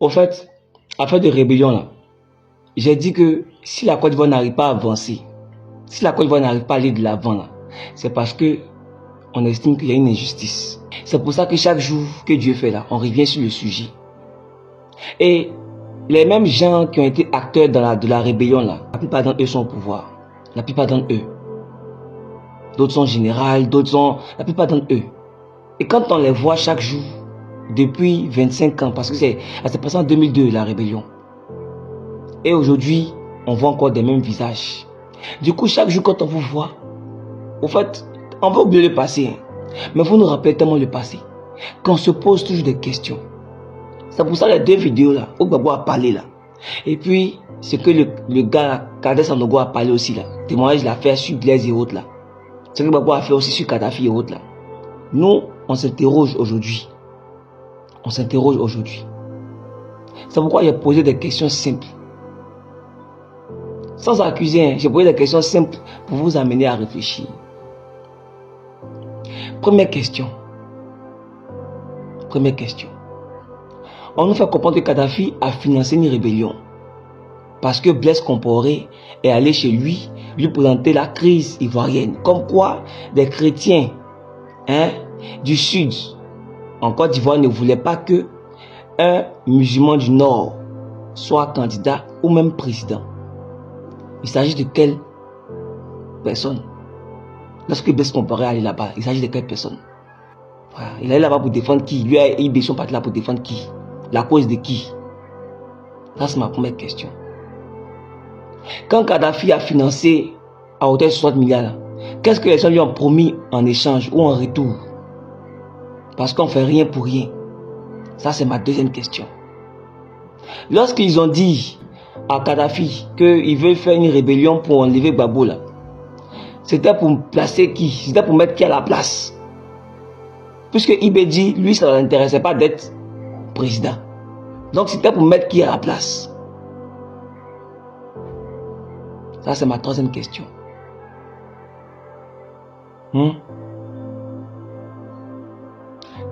Au fait, affaire de rébellion là, j'ai dit que si la Côte d'Ivoire n'arrive pas à avancer, si la Côte d'Ivoire n'arrive pas à aller de l'avant là, c'est parce que on estime qu'il y a une injustice. C'est pour ça que chaque jour que Dieu fait là, on revient sur le sujet. Et les mêmes gens qui ont été acteurs de la rébellion là, la plupart d'entre eux sont au pouvoir. La plupart d'entre eux. D'autres sont généraux, d'autres sont... La plupart d'entre eux. Et quand on les voit chaque jour, depuis 25 ans, parce que c'est passé en 2002 la rébellion. Et aujourd'hui, on voit encore des mêmes visages. Du coup, chaque jour quand on vous voit, au fait, on va oublier le passé. Mais vous nous rappelez tellement le passé. Qu'on se pose toujours des questions. C'est pour ça les deux vidéos là, où Gbagbo a parlé là. Et puis, ce que le gars, Kadhafi Sanogo a parlé aussi là. Témoignage il a fait sur Blaise et autres là. Ce que Gbagbo a fait aussi sur Kadhafi et autres là. Nous, on s'interroge aujourd'hui. On s'interroge aujourd'hui. C'est pourquoi j'ai posé des questions simples. Sans accuser, hein, j'ai posé des questions simples pour vous amener à réfléchir. Première question. Première question. On nous fait comprendre que Kadhafi a financé une rébellion. Parce que Blaise Compaoré est allé chez lui présenter la crise ivoirienne. Comme quoi, des chrétiens du sud, en Côte d'Ivoire, ne voulaient pas que un musulman du nord soit candidat ou même président. Il s'agit de quelle personne? Lorsque Blaise Compaoré allait là-bas, il s'agit de quelle personne? Voilà. Il allait là-bas pour défendre qui? Lui et IB sont partis là pour défendre qui? La cause de qui? Ça, c'est ma première question. Quand Kadhafi a financé à hauteur de 60 milliards, qu'est-ce que les gens lui ont promis en échange ou en retour? Parce qu'on ne fait rien pour rien. Ça, c'est ma deuxième question. Lorsqu'ils ont dit à Kadhafi qu'ils veulent faire une rébellion pour enlever Gbagbo là, c'était pour placer qui? C'était pour mettre qui à la place? Puisque IB dit, lui, ça ne l'intéressait pas d'être président. Donc, c'était pour mettre qui à la place? Ça, c'est ma troisième question.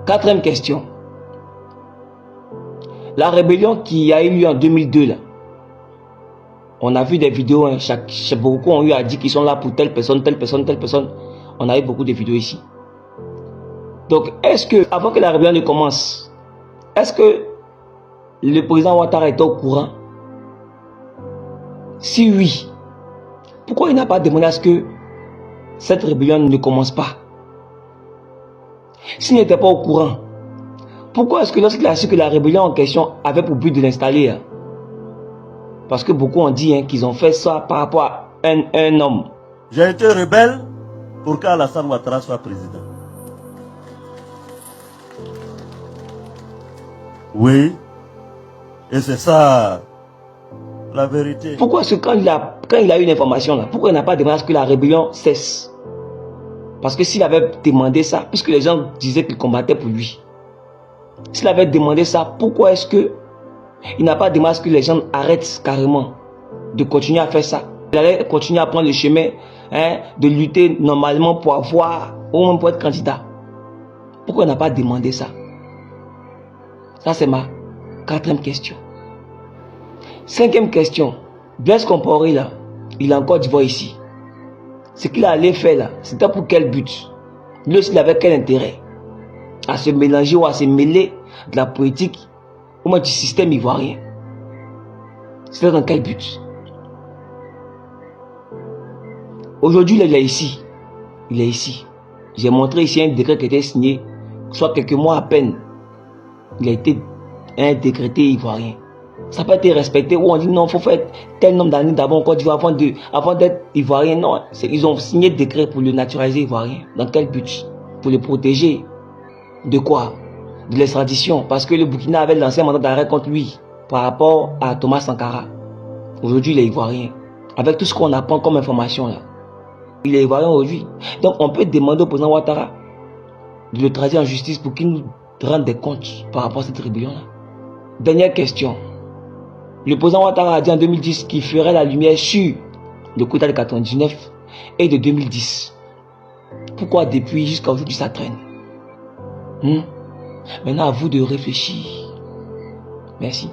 Quatrième question. La rébellion qui a eu lieu en 2002, là, on a vu des vidéos, hein, beaucoup ont eu à dire qu'ils sont là pour telle personne, telle personne, telle personne. On a eu beaucoup de vidéos ici. Donc, est-ce que, avant que la rébellion ne commence, est-ce que le président Ouattara est au courant? Si oui, pourquoi il n'a pas demandé à ce que cette rébellion ne commence pas? S'il n'était pas au courant, pourquoi est-ce que lorsqu'il a su que la rébellion en question avait pour but de l'installer? Parce que beaucoup ont dit qu'ils ont fait ça par rapport à un homme. J'ai été rebelle pour qu'Alassane Ouattara soit président. Oui, et c'est ça la vérité. Pourquoi est-ce que quand il a eu une information là, pourquoi il n'a pas demandé à ce que la rébellion cesse? Parce que s'il avait demandé ça, puisque les gens disaient qu'il combattait pour lui, s'il avait demandé ça, pourquoi est-ce que il n'a pas demandé à ce que les gens arrêtent carrément de continuer à faire ça? Il allait continuer à prendre le chemin de lutter normalement pour avoir, ou même pour être candidat. Pourquoi il n'a pas demandé ça? Ça, c'est ma quatrième question. Cinquième question. Blaise Compaoré, là, il a encore d'Ivoire ici. Ce qu'il allait faire là, c'était pour quel but? Lui aussi, il avait quel intérêt? À se mélanger ou à se mêler de la politique ou même du système ivoirien. C'était dans quel but? Aujourd'hui, il est ici. Il est ici. J'ai montré ici un décret qui a été signé, soit quelques mois à peine. Il a été décrété ivoirien. Ça n'a pas été respecté. Où on dit non, il faut faire tel nombre d'années d'abord en Côte d'Ivoire avant d'être ivoirien. Non, ils ont signé le décret pour le naturaliser ivoirien. Dans quel but? Pour le protéger. De quoi? De l'extradition. Parce que le Burkina avait lancé un mandat d'arrêt contre lui par rapport à Thomas Sankara. Aujourd'hui, il est ivoirien. Avec tout ce qu'on apprend comme information là. Il est ivoirien aujourd'hui. Donc on peut demander au président Ouattara de le traduire en justice pour qu'il nous rende des comptes par rapport à cette rébellion là. Dernière question. Le président Ouattara a dit en 2010 qu'il ferait la lumière sur le coup d'État de 99 et de 2010. Pourquoi depuis jusqu'à aujourd'hui ça traîne? Maintenant à vous de réfléchir. Merci.